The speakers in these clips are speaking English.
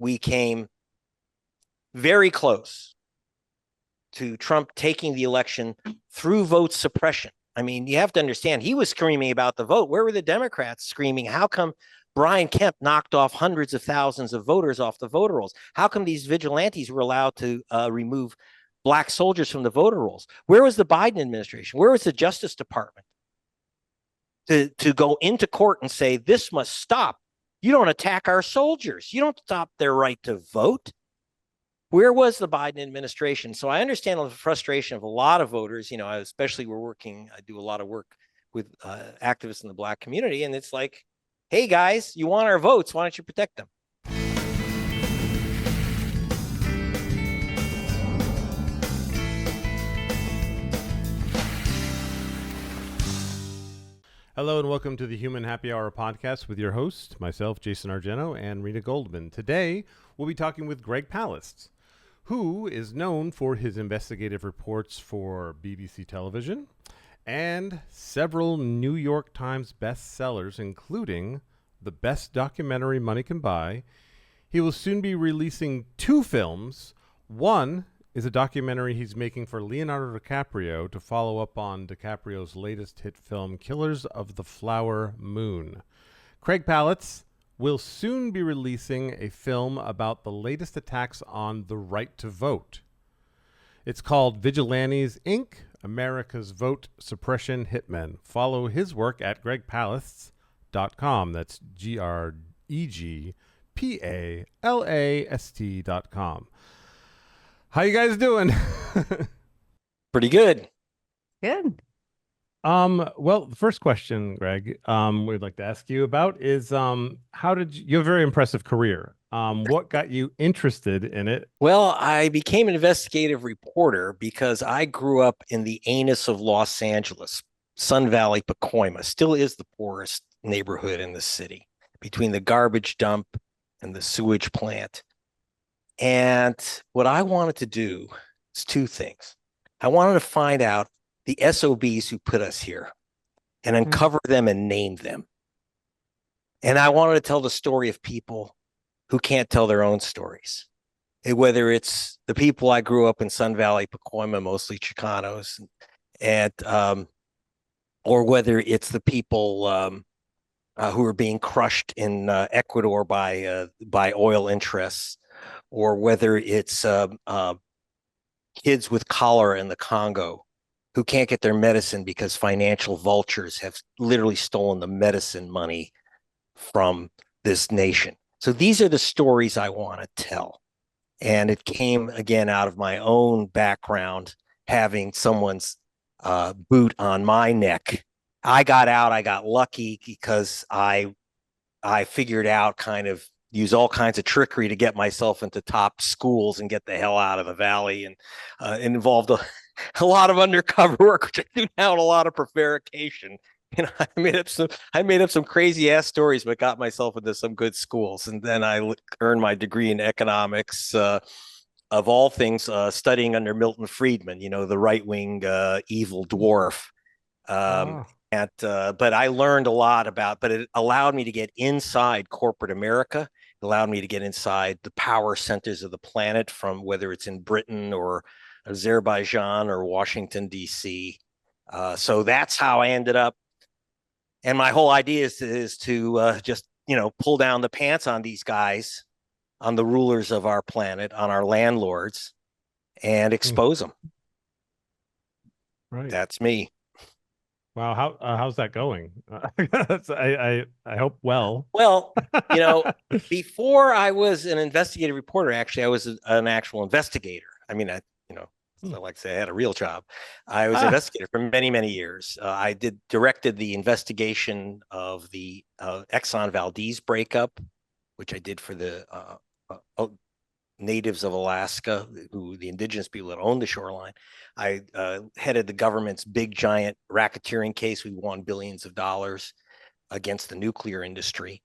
we came very close to Trump taking the election through vote suppression. I mean, you have to understand, he was screaming about the vote. Where were the Democrats screaming? How come Brian Kemp knocked off hundreds of thousands of voters off the voter rolls? How come these vigilantes were allowed to remove black soldiers from the voter rolls? Where was the Biden administration? Where was the Justice Department to go into court and say, this must stop? You don't attack our soldiers. You don't stop their right to vote. Where was the Biden administration? So I understand the frustration of a lot of voters. Especially I do a lot of work with activists in the Black community. And it's like, hey, guys, you want our votes. Why don't you protect them? Hello and welcome to the Human Happy Hour podcast with your host, myself, Jayson Argento, and Rena Goldman. Today, we'll be talking with Greg Palast, who is known for his investigative reports for BBC television and several New York Times bestsellers, including The Best Documentary Money Can Buy. He will soon be releasing 2 films. One is a documentary he's making for Leonardo DiCaprio to follow up on DiCaprio's latest hit film, Killers of the Flower Moon. Greg Palast will soon be releasing a film about the latest attacks on the right to vote. It's called Vigilantes, Inc., America's Vote Suppression Hitmen. Follow his work at gregpalast.com. That's GregPalast.com. How you guys doing? Pretty good. Good. Well, the first question, Greg, we'd like to ask you about is how did you have a very impressive career. What got you interested in it? Well, I became an investigative reporter because I grew up in the anus of Los Angeles. Sun Valley, Pacoima still is the poorest neighborhood in the city, between the garbage dump and the sewage plant. And what I wanted to do is 2 things. I wanted to find out the SOBs who put us here and uncover them and name them. And I wanted to tell the story of people who can't tell their own stories. Whether it's the people I grew up in Sun Valley, Pacoima, mostly Chicanos, and or whether it's the people who are being crushed in Ecuador by oil interests, or whether it's kids with cholera in the Congo who can't get their medicine because financial vultures have literally stolen the medicine money from this nation. So these are the stories I want to tell. And it came, again, out of my own background, having someone's boot on my neck. I got out, I got lucky because I figured out use all kinds of trickery to get myself into top schools and get the hell out of the valley. And it involved a lot of undercover work, which I do now, and a lot of prevarication. I made up some crazy ass stories, but got myself into some good schools. And then I earned my degree in economics, of all things, studying under Milton Friedman, the right-wing evil dwarf. But I learned a lot but it allowed me to get inside corporate America. It allowed me to get inside the power centers of the planet, from whether it's in Britain or Azerbaijan or Washington, D.C. So that's how I ended up. And my whole idea is to just, pull down the pants on these guys, on the rulers of our planet, on our landlords, and expose them. Right. That's me. Wow, how's that going? I hope well. Well, before I was an investigative reporter, actually, I was an actual investigator. I mean, like I say, I had a real job. I was an investigator for many, many years. I directed the investigation of the Exxon Valdez breakup, which I did for the natives of Alaska, the indigenous people that own the shoreline. I headed the government's big, giant racketeering case. We won billions of dollars against the nuclear industry,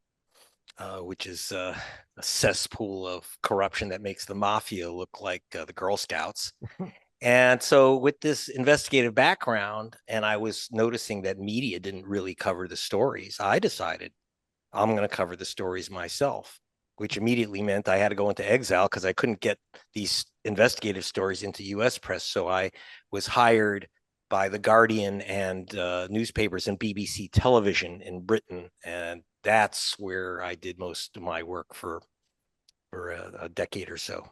which is a cesspool of corruption that makes the mafia look like the Girl Scouts. And so with this investigative background, and I was noticing that media didn't really cover the stories, I decided I'm going to cover the stories myself. which immediately meant I had to go into exile because I couldn't get these investigative stories into U.S. press. So I was hired by the Guardian and newspapers and BBC television in Britain, and that's where I did most of my work for a decade or so.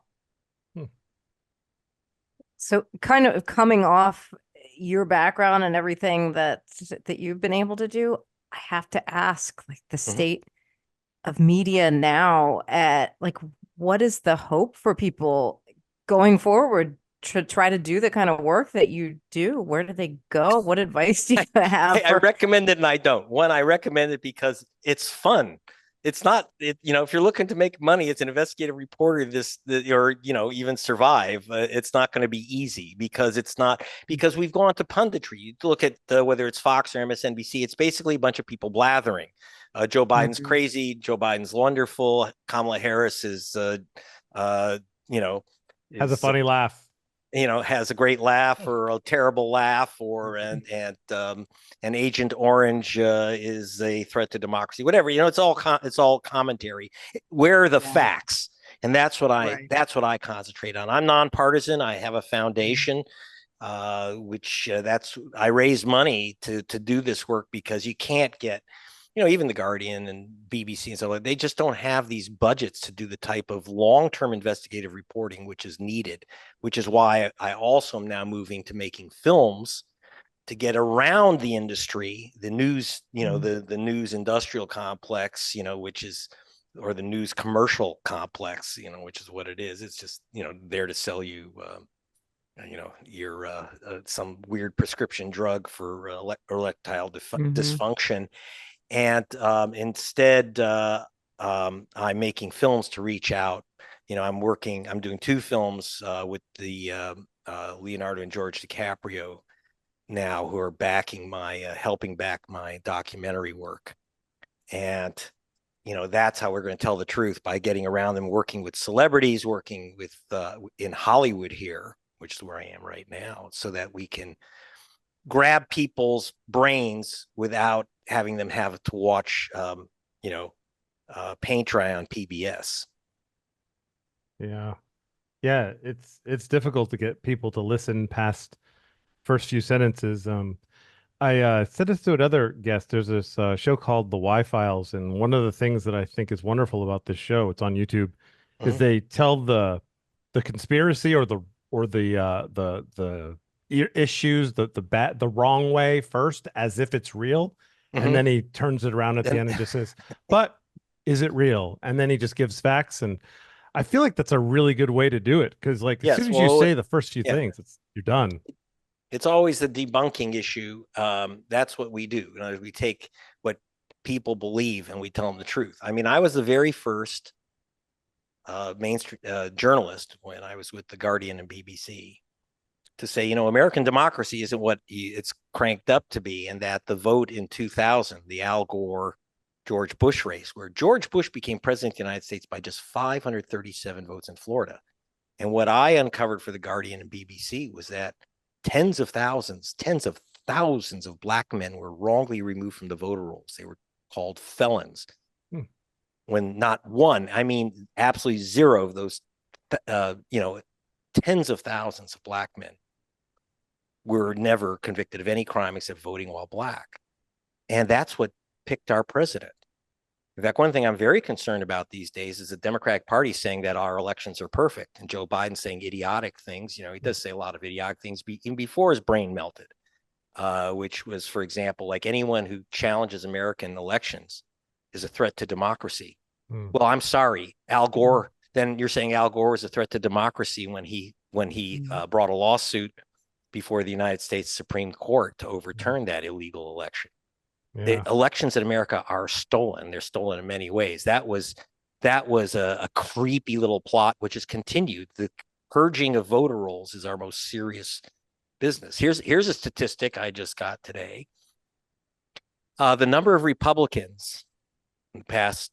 So kind of coming off your background and everything that you've been able to do, I have to ask, like, the state of media now, at like, what is the hope for people going forward to try to do the kind of work that you do? Where do they go? What advice do you have? I recommend it and I don't. One, I recommend it because it's fun. It's not, if you're looking to make money as an investigative reporter, or, even survive, it's not going to be easy because we've gone to punditry. You look at whether it's Fox or MSNBC, it's basically a bunch of people blathering. Joe Biden's crazy. Joe Biden's wonderful. Kamala Harris is, has a funny laugh. Has a great laugh or a terrible laugh, or and Agent Orange is a threat to democracy. Whatever, it's all commentary. Where are the facts? And that's what I concentrate on. I'm nonpartisan. I have a foundation, which I raise money to do this work because you can't get. Even the Guardian and BBC and so on, they just don't have these budgets to do the type of long-term investigative reporting which is needed, which is why I also am now moving to making films to get around the industry, the news, the news industrial complex, or the news commercial complex, which is what it is. It's just, there to sell you, your some weird prescription drug for erectile dysfunction. And instead, I'm making films to reach out. I'm doing 2 films with the Leonardo and George DiCaprio now, who are helping back my documentary work. And, that's how we're going to tell the truth, by getting around them, working with celebrities, working with in Hollywood here, which is where I am right now, so that we can grab people's brains without having them have to watch, paint dry on PBS. Yeah. It's difficult to get people to listen past first few sentences. I said this to another guest. There's this show called The Y-Files, and one of the things that I think is wonderful about this show, it's on YouTube, is they tell the conspiracy or the issues the wrong way first, as if it's real, and then he turns it around at the end and just says, "But is it real?" And then he just gives facts, and I feel like that's a really good way to do it, because as soon as you say the first few things, you're done. It's always the debunking issue. That's what we do. We take what people believe and we tell them the truth. I mean, I was the very first mainstream journalist when I was with the Guardian and BBC to say, American democracy isn't what it's cranked up to be, and that the vote in 2000, the Al Gore George Bush race, where George Bush became president of the United States by just 537 votes in Florida. And what I uncovered for the Guardian and BBC was that tens of thousands of black men were wrongly removed from the voter rolls. They were called felons. When not one, I mean, absolutely zero of those, tens of thousands of black men were never convicted of any crime except voting while black. And that's what picked our president. In fact, one thing I'm very concerned about these days is the Democratic Party saying that our elections are perfect, and Joe Biden saying idiotic things. He does say a lot of idiotic things even before his brain melted, which was, for example, like, anyone who challenges American elections is a threat to democracy. Well, I'm sorry, Al Gore. Then you're saying Al Gore was a threat to democracy when he brought a lawsuit before the United States Supreme Court to overturn that illegal election. The elections in America are stolen. They're stolen in many ways. That was a creepy little plot, which has continued. The purging of voter rolls is our most serious business. Here's a statistic I just got today. The number of Republicans in the past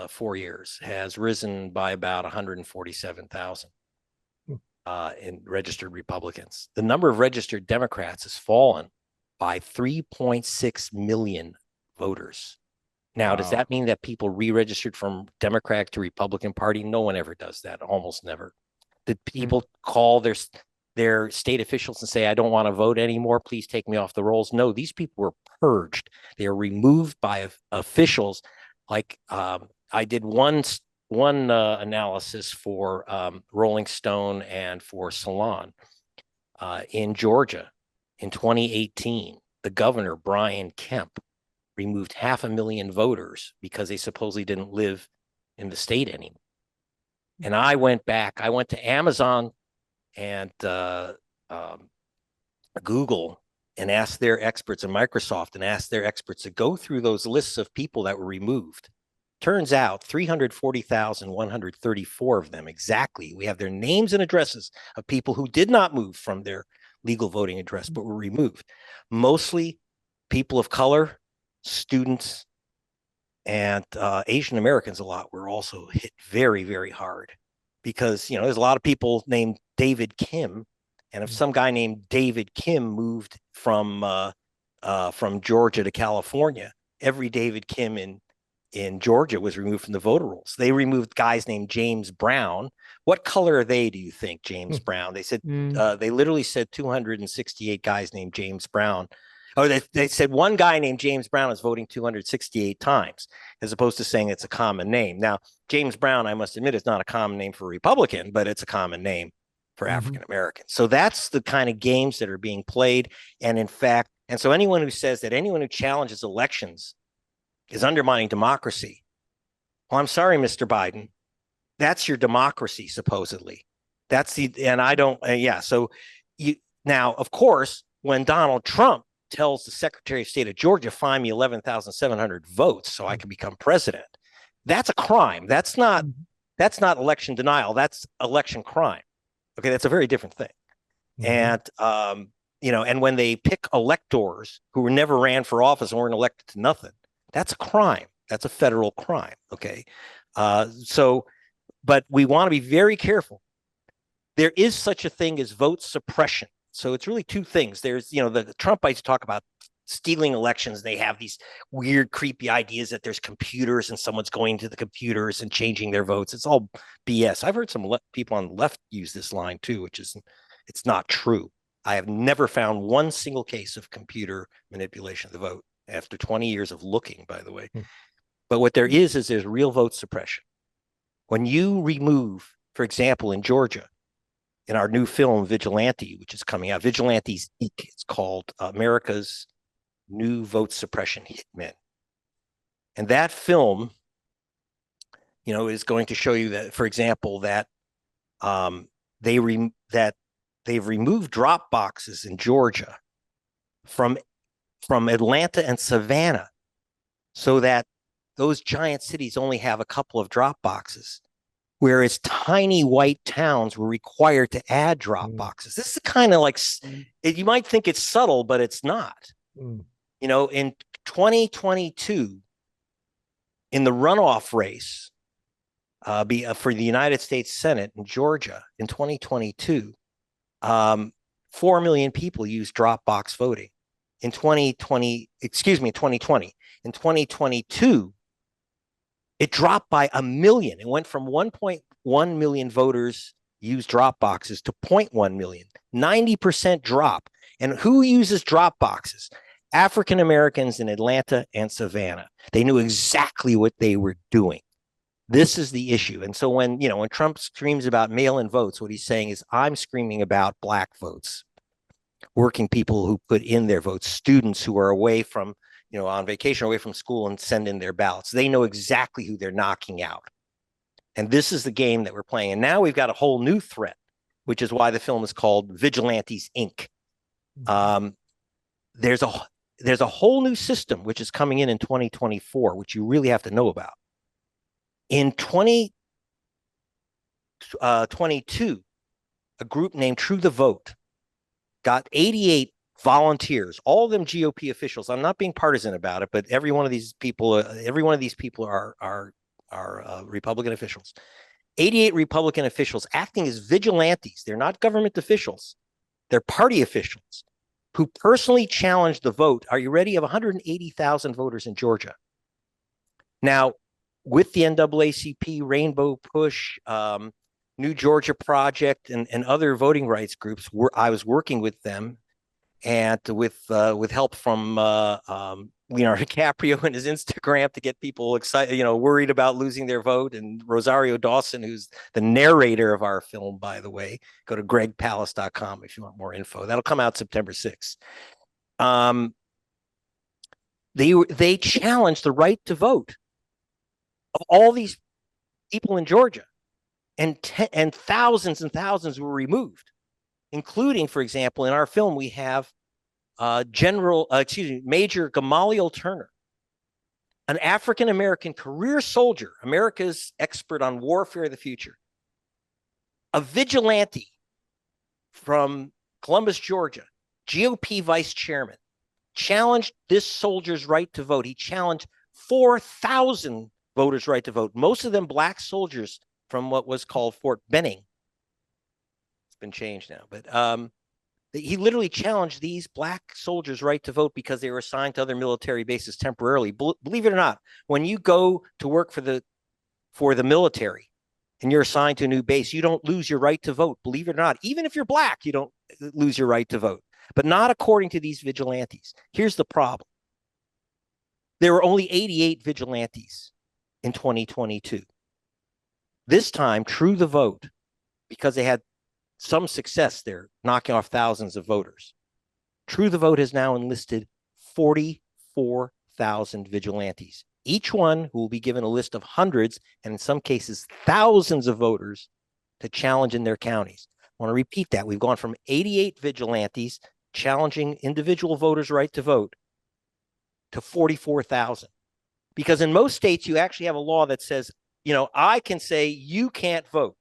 4 years has risen by about 147,000 in registered Republicans. The number of registered Democrats has fallen by 3.6 million voters Now, does Wow. that mean that people re-registered from Democratic to Republican Party? No one ever does that, almost never. Did people call their state officials and say, I don't want to vote anymore, please take me off the rolls? No, these people were purged. They are removed by officials. Like I did one analysis for Rolling Stone and for Salon in Georgia in 2018. The governor, Brian Kemp, removed 500,000 voters because they supposedly didn't live in the state anymore. And I went to Amazon and Google and asked their experts, and Microsoft and asked their experts to go through those lists of people that were removed. Turns out 340,134 of them exactly. We have their names and addresses of people who did not move from their legal voting address, but were removed. Mostly people of color, students, and Asian Americans a lot were also hit very, very hard because, there's a lot of people named David Kim. And if some guy named David Kim moved from Georgia to California, every David Kim in Georgia was removed from the voter rolls. They removed guys named James Brown. What color are they, do you think, James Brown? They said, they literally said 268 guys named James Brown. Oh, they said one guy named James Brown is voting 268 times, as opposed to saying it's a common name. Now, James Brown, I must admit, is not a common name for a Republican, but it's a common name for African Americans. So that's the kind of games that are being played. And in fact, and so anyone who says that anyone who challenges elections is undermining democracy, well, I'm sorry, Mr. Biden, that's your democracy, supposedly. And I don't, So now, of course, when Donald Trump tells the Secretary of State of Georgia, find me 11,700 votes so I can become president, that's a crime. That's not election denial. That's election crime. Okay, that's a very different thing. And and when they pick electors who never ran for office and weren't elected to nothing, that's a crime. That's a federal crime. Okay, but we want to be very careful. There is such a thing as vote suppression. So it's really two things. There's, the Trumpites talk about stealing elections. They have these weird, creepy ideas that there's computers and someone's going to the computers and changing their votes. It's all BS. I've heard some people on the left use this line too, which is, it's not true. I have never found one single case of computer manipulation of the vote after 20 years of looking, by the way. But what there is there's real vote suppression. When you remove, for example, in Georgia, in our new film, Vigilante, which is coming out, Vigilantes Inc., it's called America's New Vote Suppression Hitmen. And that film, is going to show you that, for example, that they've removed drop boxes in Georgia from Atlanta and Savannah, so that those giant cities only have a couple of drop boxes, whereas tiny white towns were required to add drop boxes. This is kind of like, you might think it's subtle, but it's not. In 2022, in the runoff race for the United States Senate in Georgia in 2022, 4 million people used drop box voting. In 2020. In 2022, it dropped by 1 million. It went from 1.1 million voters used drop boxes to 0.1 million, 90% drop. And who uses drop boxes? African Americans in Atlanta and Savannah. They knew exactly what they were doing. This is the issue. And so when Trump screams about mail-in votes, what he's saying is, I'm screaming about black votes, working people who put in their votes, students who are away from, on vacation, away from school, and send in their ballots. They know exactly who they're knocking out. And this is the game that we're playing. And now we've got a whole new threat, which is why the film is called Vigilantes Inc. There's a whole new system which is coming in 2024, which you really have to know about. In 2022, a group named True the Vote got 88 volunteers, all of them GOP officials. I'm not being partisan about it, but every one of these people are Republican officials. 88 Republican officials acting as vigilantes. They're not government officials. They're party officials who personally challenged the vote. Are you ready? Of 180,000 voters in Georgia. Now, with the NAACP, Rainbow Push, New Georgia Project, and other voting rights groups, I was working with them, and with help from Leonardo DiCaprio and his Instagram to get people excited, worried about losing their vote, and Rosario Dawson, who's the narrator of our film, by the way. Go to gregpalast.com if you want more info. That'll come out September 6th. They challenged the right to vote of all these people in Georgia, and thousands and thousands were removed, including, for example, in our film, we have Major Gamaliel Turner, an African-American career soldier, America's expert on warfare of the future, a vigilante from Columbus, Georgia, GOP vice chairman, challenged this soldier's right to vote. He challenged 4,000 voters' right to vote, most of them black soldiers from what was called Fort Benning. It's been changed now, but he literally challenged these black soldiers' right to vote because they were assigned to other military bases temporarily. Believe it or not, when you go to work for the military and you're assigned to a new base, you don't lose your right to vote. Believe it or not, even if you're black, you don't lose your right to vote. But not according to these vigilantes. Here's the problem. There were only 88 vigilantes in 2022. This time, True the Vote, because they had some success there, knocking off thousands of voters. True the Vote has now enlisted 44,000 vigilantes, each one who will be given a list of hundreds and in some cases thousands of voters to challenge in their counties. I want to repeat that. We've gone from 88 vigilantes challenging individual voters' right to vote to 44,000. Because in most states, you actually have a law that says, I can say you can't vote.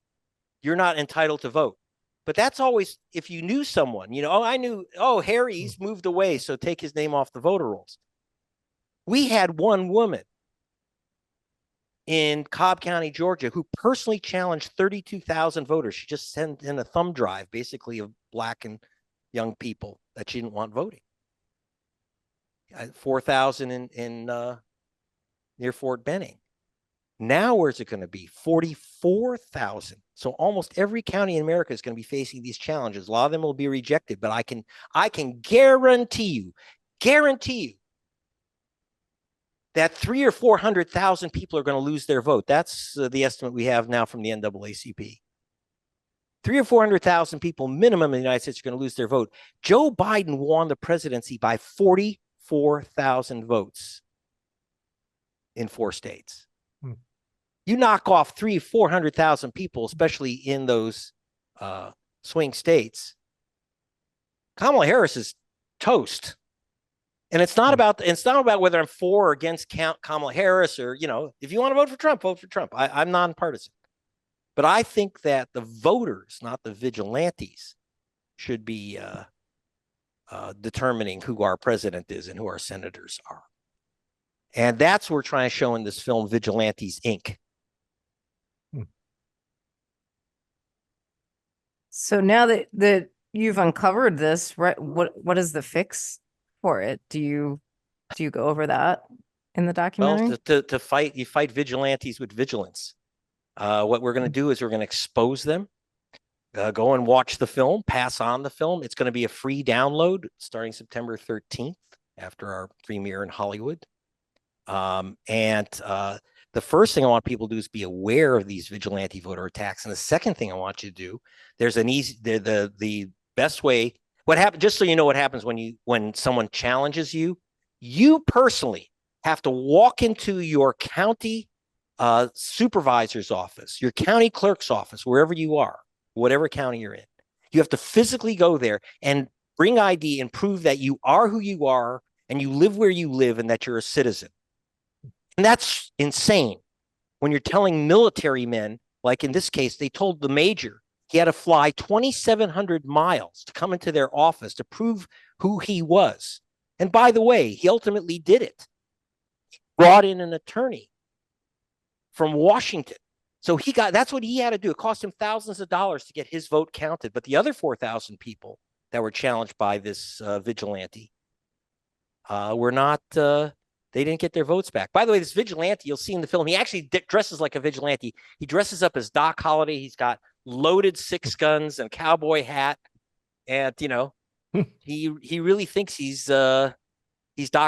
You're not entitled to vote. But that's always if you knew someone, Harry's moved away, so take his name off the voter rolls. We had one woman in Cobb County, Georgia, who personally challenged 32,000 voters. She just sent in a thumb drive, basically, of black and young people that she didn't want voting. 4,000 in near Fort Benning. Now, where's it going to be? 44,000. So almost every county in America is going to be facing these challenges. A lot of them will be rejected, but I can guarantee you that 300,000 or 400,000 people are going to lose their vote. That's the estimate we have now from the NAACP. 300,000 or 400,000 people minimum in the United States are going to lose their vote. Joe Biden won the presidency by 44,000 votes in 4 states. You knock off 300,000 or 400,000 people, especially in those swing states. Kamala Harris is toast. And it's not about whether I'm for or against Kamala Harris, or, if you want to vote for Trump, vote for Trump. I'm nonpartisan. But I think that the voters, not the vigilantes, should be determining who our president is and who our senators are. And that's what we're trying to show in this film, Vigilantes, Inc. So now that you've uncovered this, right, what is the fix for it? Do you go over that in the documentary? Well, to fight, you fight vigilantes with vigilance. What we're going to do is we're going to expose them. Go and watch the film, pass on the film. It's going to be a free download starting September 13th after our premiere in Hollywood. The first thing I want people to do is be aware of these vigilante voter attacks. And the second thing I want you to do, there's the best way. What happens, just so you know what happens when someone challenges you, you personally have to walk into your county supervisor's office, your county clerk's office, wherever you are, whatever county you're in. You have to physically go there and bring ID and prove that you are who you are and you live where you live and that you're a citizen. And that's insane. When you're telling military men, like in this case, they told the major he had to fly 2,700 miles to come into their office to prove who he was. And by the way, he ultimately did it. He brought in an attorney from Washington. So that's what he had to do. It cost him thousands of dollars to get his vote counted. But the other 4,000 people that were challenged by this vigilante were not, They didn't get their votes back. By the way, this vigilante you'll see in the film, he actually dresses like a vigilante. He dresses up as Doc Holliday. He's got loaded 6 guns and a cowboy hat, and he really thinks he's Doc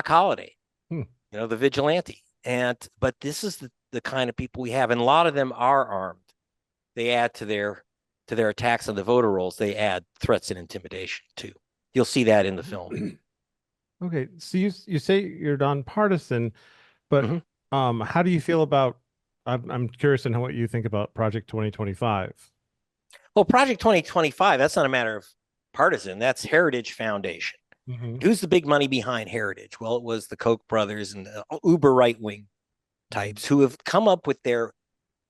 Holliday, the vigilante. But this is the kind of people we have, and a lot of them are armed. They add to their attacks on the voter rolls. They add threats and intimidation too. You'll see that in the film. Okay, so you say you're nonpartisan, but how do you feel about? I'm curious to know what you think about Project 2025. Well, Project 2025, that's not a matter of partisan. That's Heritage Foundation. Who's the big money behind Heritage? Well, it was the Koch brothers and the uber right-wing types who have come up with their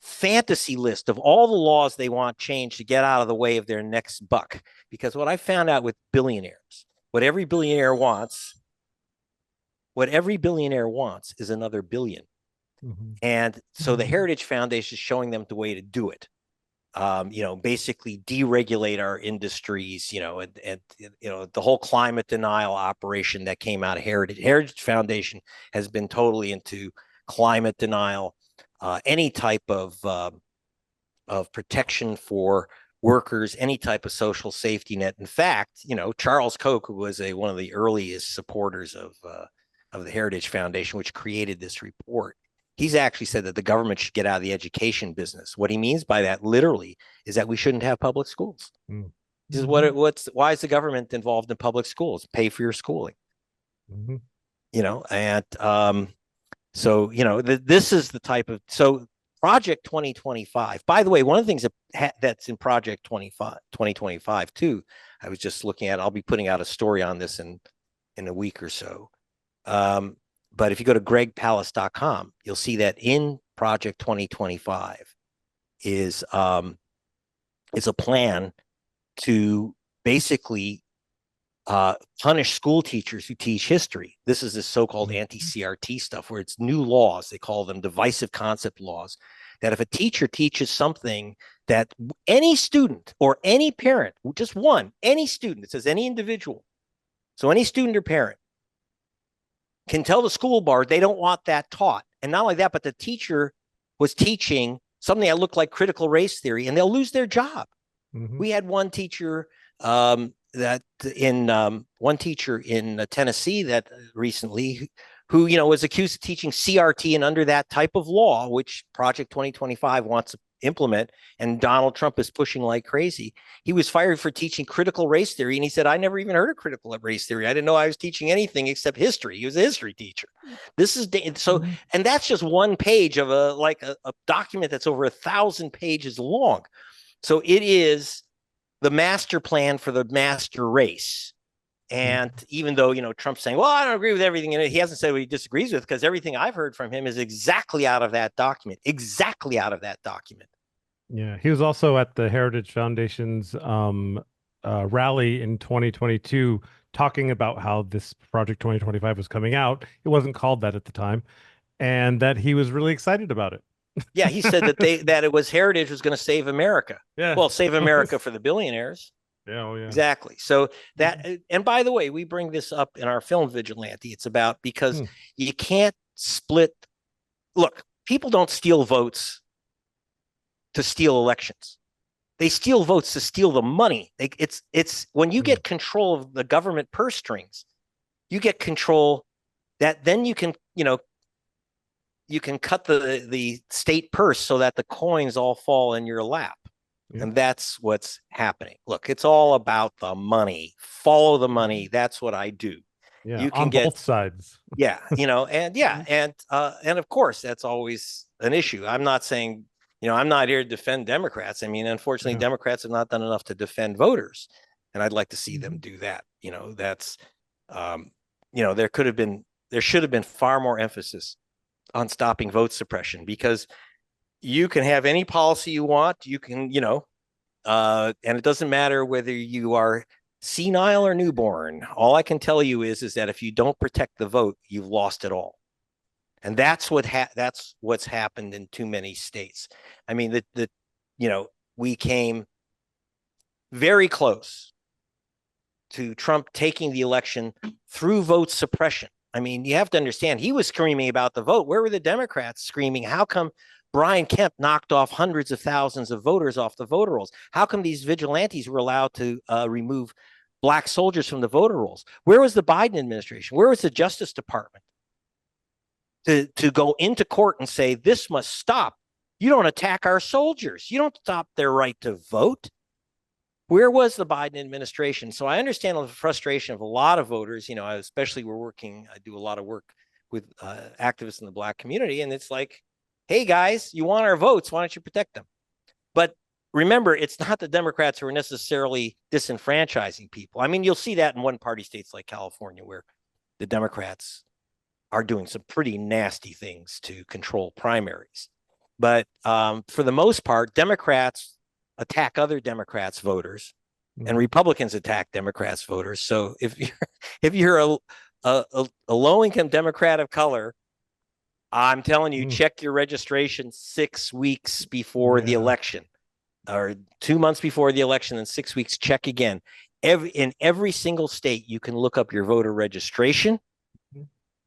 fantasy list of all the laws they want changed to get out of the way of their next buck. Because what I found out with billionaires, what every billionaire wants is another billion. And so the Heritage Foundation is showing them the way to do it. Basically deregulate our industries, and the whole climate denial operation that came out of Heritage. Heritage Foundation has been totally into climate denial, any type of protection for workers, any type of social safety net. In fact, Charles Koch, who was one of the earliest supporters of the Heritage Foundation, which created this report, he's actually said that the government should get out of the education business. What he means by that, literally, is that we shouldn't have public schools. This is why is the government involved in public schools? Pay for your schooling. This is the type of Project 2025. By the way, one of the things that's in Project 2025 too. I was just looking at. I'll be putting out a story on this in a week or so. But if you go to gregpalast.com, you'll see that in Project 2025 is a plan to basically punish school teachers who teach history. This is this so-called anti-CRT stuff where it's new laws. They call them divisive concept laws, that if a teacher teaches something that any student or any parent, just any student, it says any individual, so any student or parent can tell the school board they don't want that taught. And not only that, but the teacher was teaching something that looked like critical race theory, and they'll lose their job. We had one teacher in Tennessee that recently who was accused of teaching CRT and under that type of law, which Project 2025 wants to implement, and Donald Trump is pushing like crazy. He was fired for teaching critical race theory, and he said, I never even heard of critical race theory. I didn't know I was teaching anything except history. He was a history teacher. This is so, and that's just one page of a document that's over 1,000 pages long. So it is the master plan for the master race. And even though, Trump's saying, well, I don't agree with everything in it, he hasn't said what he disagrees with, because everything I've heard from him is exactly out of that document. Yeah. He was also at the Heritage Foundation's rally in 2022 talking about how this Project 2025 was coming out. It wasn't called that at the time, and that he was really excited about it. Yeah, he said that it was Heritage was going to save America. Yeah. Well, save America for the billionaires. Yeah, oh yeah. Exactly. So that, and by the way, we bring this up in our film Vigilante. It's about, because you can't split. Look, people don't steal votes to steal elections. They steal votes to steal the money. It's when you get control of the government purse strings, you get control that then you can cut the state purse so that the coins all fall in your lap. Yeah. And that's what's happening. Look, it's all about the money. Follow the money. That's what I do. Yeah, you can on both sides. Yeah, and of course that's always an issue. I'm not saying, I'm not here to defend Democrats. I mean, unfortunately, Democrats have not done enough to defend voters, and I'd like to see them do that. That's, there should have been far more emphasis on stopping vote suppression, because you can have any policy you want. You can, and it doesn't matter whether you are senile or newborn. All I can tell you is that if you don't protect the vote, you've lost it all. And that's what's happened in too many states. I mean, we came very close to Trump taking the election through vote suppression. I mean, you have to understand, he was screaming about the vote. Where were the Democrats screaming? How come Brian Kemp knocked off hundreds of thousands of voters off the voter rolls? How come these vigilantes were allowed to remove black soldiers from the voter rolls? Where was the Biden administration? Where was the Justice Department to go into court and say, this must stop? You don't attack our soldiers. You don't stop their right to vote. Where was the Biden administration? So I understand the frustration of a lot of voters. Especially I do a lot of work with activists in the Black community. And it's like, hey, guys, you want our votes. Why don't you protect them? But remember, it's not the Democrats who are necessarily disenfranchising people. I mean, you'll see that in one-party states like California, where the Democrats are doing some pretty nasty things to control primaries. But for the most part, Democrats attack other Democrats' voters, and Republicans attack Democrats' voters. So if you're a low-income Democrat of color, I'm telling you, check your registration 6 weeks before the election, or 2 months before the election, and 6 weeks, check again. In every single state, you can look up your voter registration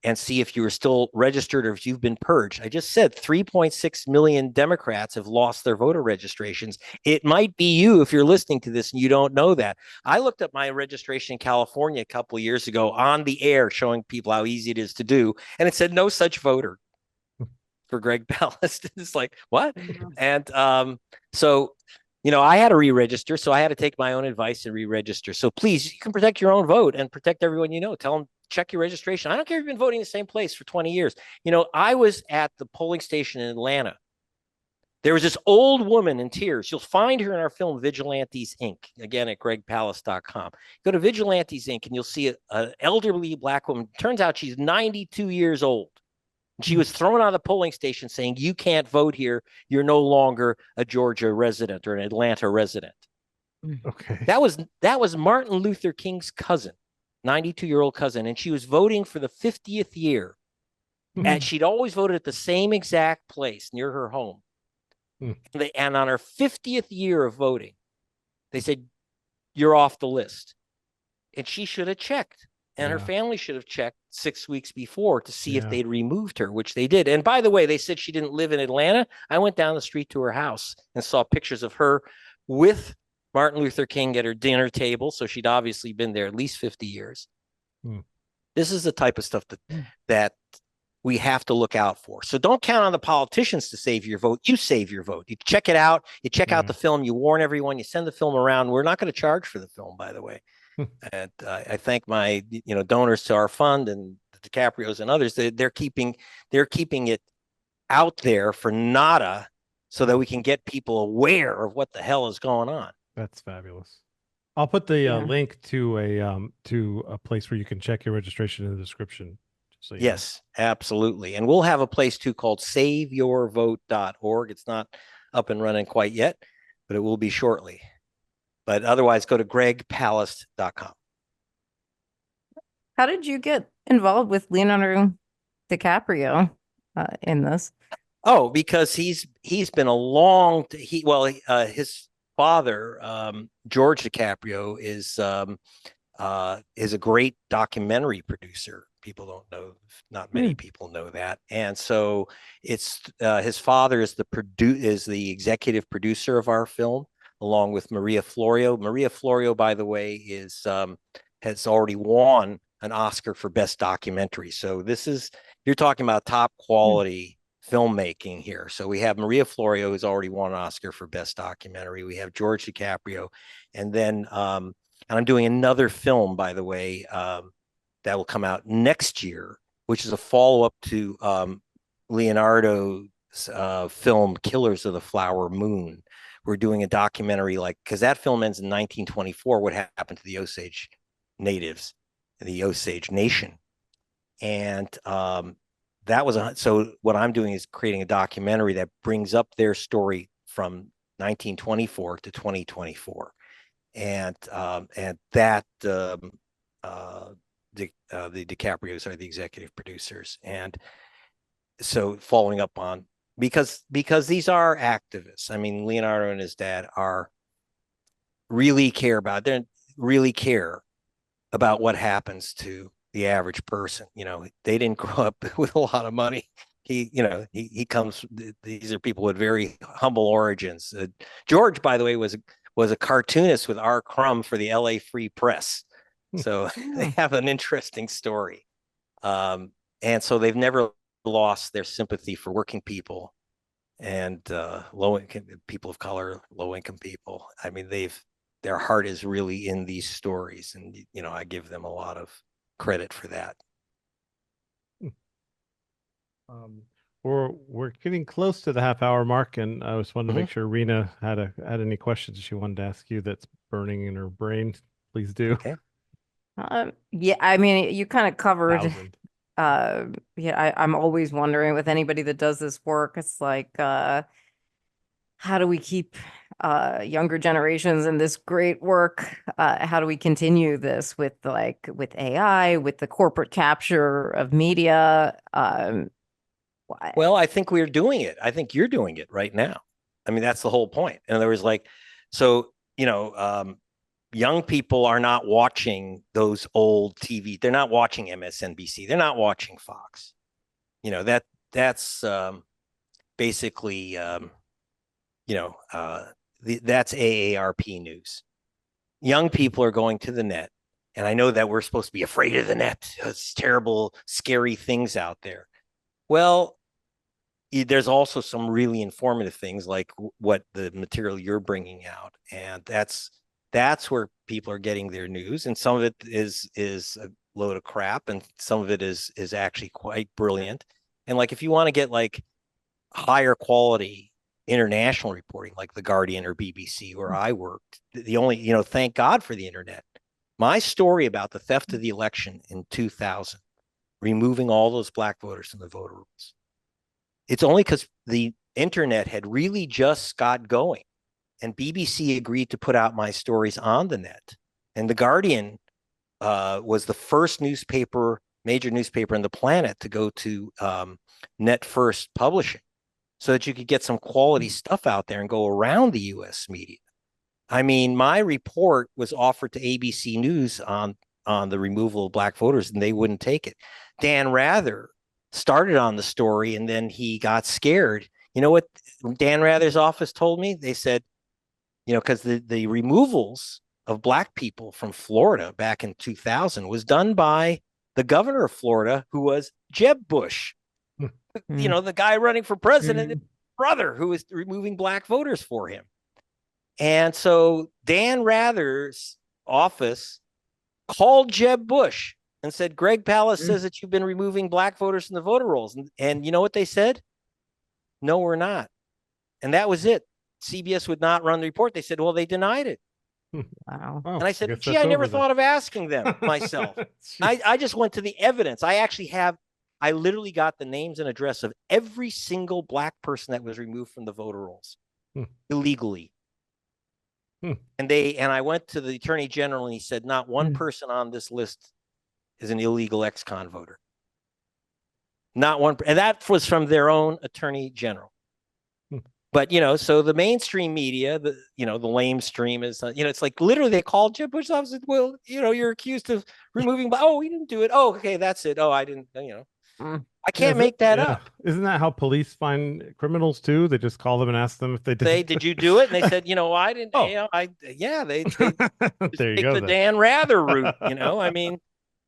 and see if you are still registered or if you've been purged. I just said 3.6 million Democrats have lost their voter registrations. It might be you if you're listening to this and you don't know that. I looked up my registration in California a couple of years ago on the air, showing people how easy it is to do, and it said no such voter for Greg Palast. It's like, what? And so, I had to re-register, so I had to take my own advice and re-register. So please, you can protect your own vote and protect everyone you know. Tell them, check your registration. I don't care if you've been voting in the same place for 20 years. I was at the polling station in Atlanta. There was this old woman in tears. You'll find her in our film, Vigilantes, Inc., again, at gregpalast.com. Go to Vigilantes, Inc., and you'll see an elderly Black woman. Turns out she's 92 years old. She was thrown out of the polling station saying, you can't vote here. You're no longer a Georgia resident or an Atlanta resident. Okay. That was Martin Luther King's cousin, 92-year-old cousin, and she was voting for the 50th year. And she'd always voted at the same exact place near her home. And on her 50th year of voting, they said, you're off the list. And she should have checked. And her family should have checked 6 weeks before to see if they'd removed her, which they did. And by the way, they said she didn't live in Atlanta. I went down the street to her house and saw pictures of her with Martin Luther King at her dinner table. So she'd obviously been there at least 50 years. This is the type of stuff that we have to look out for. So don't count on the politicians to save your vote. You save your vote. You check it out. You check out the film. You warn everyone. You send the film around. We're not going to charge for the film, by the way. And I thank my donors to our fund and the DiCaprios and others. They're keeping it out there for nada, so that we can get people aware of what the hell is going on. That's fabulous. I'll put the link to a place where you can check your registration in the description. So yes, absolutely. And we'll have a place too called saveyourvote.org. It's not up and running quite yet, but it will be shortly. But otherwise, go to gregpalast.com. How did you get involved with Leonardo DiCaprio in this? Oh, because he's been his father, George DiCaprio, is a great documentary producer. People don't know, not many people know that. And so it's his father is the executive producer of our film, along with Maria Florio. Maria Florio, by the way, has already won an Oscar for Best Documentary. So you're talking about top quality filmmaking here. So we have Maria Florio, who's already won an Oscar for Best Documentary. We have George DiCaprio, and then and I'm doing another film, by the way, that will come out next year, which is a follow-up to Leonardo's film Killers of the Flower Moon. We're doing a documentary because that film ends in 1924, what happened to the Osage natives, the Osage Nation. And so what I'm doing is creating a documentary that brings up their story from 1924 to 2024. And that the DiCaprios are the executive producers. And so following up on, because these are activists. I mean, Leonardo and his dad really care about what happens to the average person. They didn't grow up with a lot of money. He comes. These are people with very humble origins. George, by the way, was a cartoonist with R. Crumb for the L.A. Free Press, so they have an interesting story. And so they've never lost their sympathy for working people and low income people of color, low income people. I mean, their heart is really in these stories, and I give them a lot of credit for that. Um, we're getting close to the half-hour mark, and I just wanted to make sure Rena had any questions she wanted to ask you that's burning in her brain. Please do. Okay. Yeah, I mean, you kind of covered. 1,000. Yeah, I'm always wondering with anybody that does this work, it's like, how do we keep younger generations in this great work? How do we continue this with AI, with the corporate capture of media? Well, I think we're doing it. I think you're doing it right now. I mean, that's the whole point. In other words, young people are not watching those old TV. They're not watching MSNBC. They're not watching Fox. That's basically that's AARP news. Young people are going to the net, and I know that we're supposed to be afraid of the net. It's terrible, scary things out there. Well, there's also some really informative things like what the material you're bringing out, and that's where people are getting their news, and some of it is a load of crap, and some of it is actually quite brilliant. And like if you want to get like higher quality international reporting, like The Guardian or BBC, where I worked, the only thank God for the internet. My story about the theft of the election in 2000, removing all those black voters from the voter rolls. It's only because the internet had really just got going, and BBC agreed to put out my stories on the net. And The Guardian was the first major newspaper on the planet to go to net first publishing, so that you could get some quality stuff out there and go around the U.S. media. I mean, my report was offered to ABC News on the removal of black voters, and they wouldn't take it. Dan Rather started on the story, and then he got scared. You know what Dan Rather's office told me? They said, because the removals of black people from Florida back in 2000 was done by the governor of Florida, who was Jeb Bush. The guy running for president, brother, who was removing black voters for him. And so Dan Rather's office called Jeb Bush and said, Greg Palast says that you've been removing black voters from the voter rolls. And you know what they said? No, we're not. And that was it. CBS would not run the report. They said, well, they denied it. Wow. And I said, gee, I never thought of asking them myself. I just went to the evidence. I literally got the names and address of every single black person that was removed from the voter rolls illegally. And I went to the attorney general, and he said, not one person on this list is an illegal ex-con voter. Not one. And that was from their own attorney general. But, so the mainstream media, the lame stream is, it's like literally they called Jeb Bush's office. Well, you're accused of removing. Oh, we didn't do it. Oh, okay, that's it. Oh, I didn't, I can't make that up. Isn't that how police find criminals too? They just call them and ask them if they did. Did you do it? And they said, I didn't. Oh. They there you go. The Dan Rather route. I mean,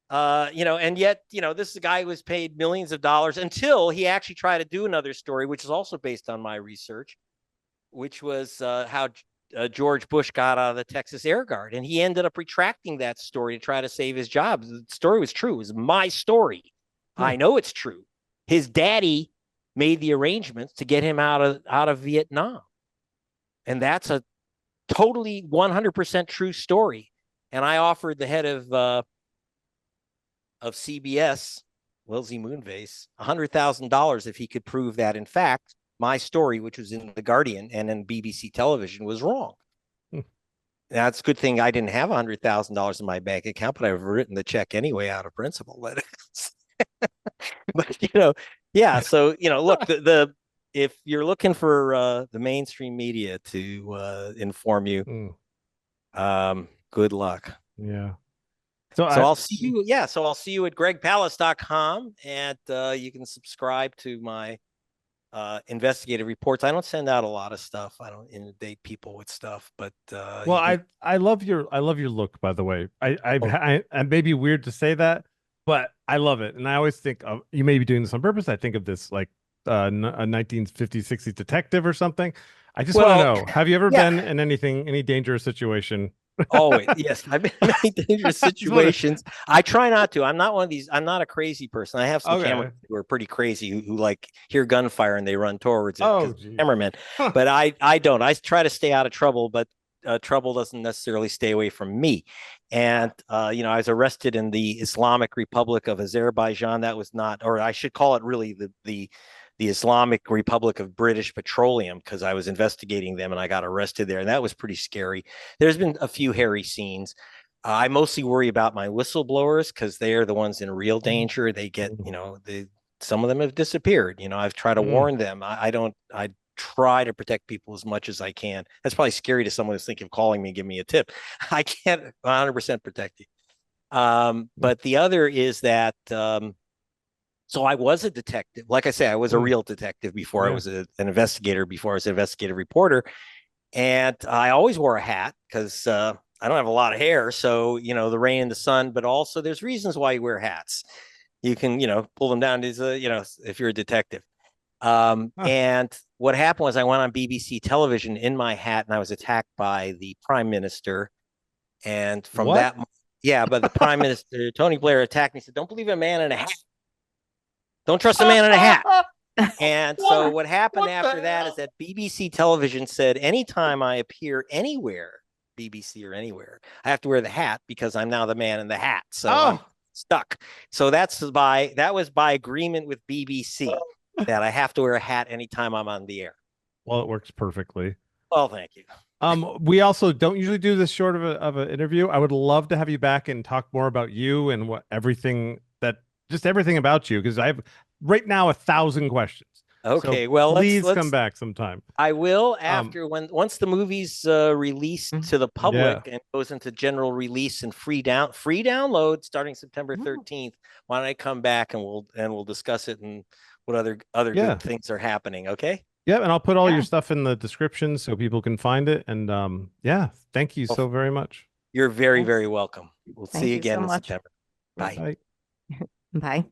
and yet, this is a guy who was paid millions of dollars until he actually tried to do another story, which is also based on my research, which was how George Bush got out of the Texas Air Guard, and he ended up retracting that story to try to save his job. The story was true. It was my story. I know it's true. His daddy made the arrangements to get him out of Vietnam. And that's a totally 100% true story. And I offered the head of CBS, Wellesley Moonves, $100,000 if he could prove that, in fact, my story, which was in The Guardian and in BBC television, was wrong. That's a good thing I didn't have $100,000 in my bank account, but I've written the check anyway out of principle. But yeah. So look, if you're looking for the mainstream media to inform you, good luck. Yeah. So So I'll see you. Yeah. So I'll see you at gregpalast.com, and you can subscribe to my investigative reports. I don't send out a lot of stuff. I don't inundate people with stuff, but well, you can. I love your look, by the way. Oh, I may be weird to say that, but I love it. And I always think of, you may be doing this on purpose. I think of this like a 1950s, 60s detective or something. I just want to well, know, have you ever yeah. been in any dangerous situation? Always, yes. I've been in many dangerous I just want to. situations. I try not to. I'm not one of these. I'm not a crazy person. I have some cameras Okay. who are pretty crazy who like hear gunfire and they run towards it Oh, because geez. cameramen. But I don't. I try to stay out of trouble, but trouble doesn't necessarily stay away from me. And I was arrested in the Islamic Republic of Azerbaijan. That was not, or I should call it really the Islamic Republic of British Petroleum, because I was investigating them and I got arrested there, and that was pretty scary. There's been a few hairy scenes. I mostly worry about my whistleblowers because they are the ones in real danger. They get, some of them have disappeared. I've tried to Mm. warn them. I try to protect people as much as I can. That's probably scary to someone who's thinking of calling me and give me a tip. I can't 100% protect you. But the other is that so I was a detective. Like I say, I was a Mm. real detective before I Yeah. was an investigator, before I was an investigative reporter. And I always wore a hat because I don't have a lot of hair. So, the rain and the sun, but also there's reasons why you wear hats. You can, pull them down as if you're a detective. Huh. And what happened was I went on BBC television in my hat and I was attacked by the prime minister. And from What? that, yeah, but the prime minister, Tony Blair, attacked me. He said, "Don't believe a man in a hat. Don't trust a man in a hat." And so what happened What the after that is hell? that BBC television said anytime I appear anywhere, BBC or anywhere, I have to wear the hat because I'm now the man in the hat. So I'm Oh, stuck. So that was by agreement with BBC that I have to wear a hat anytime I'm on the air. well, it works perfectly. Well, thank you. We also don't usually do this short of an interview. I would love to have you back and talk more about you and just everything about you, because I have right now 1,000 questions. So Okay, well please come let's back sometime. I will Um, after once the movie's released to the yeah. public and goes into general release and free download starting September 13th. Why don't I come back and we'll discuss it and what other good Yeah. things are happening? Okay. Yeah, and I'll put all your Yeah. stuff in the description so people can find it. And yeah, thank you Well, so very much. you're very, Thanks. very welcome. We'll see Thank you you so again in much. September. Yeah. Bye. Bye. Bye.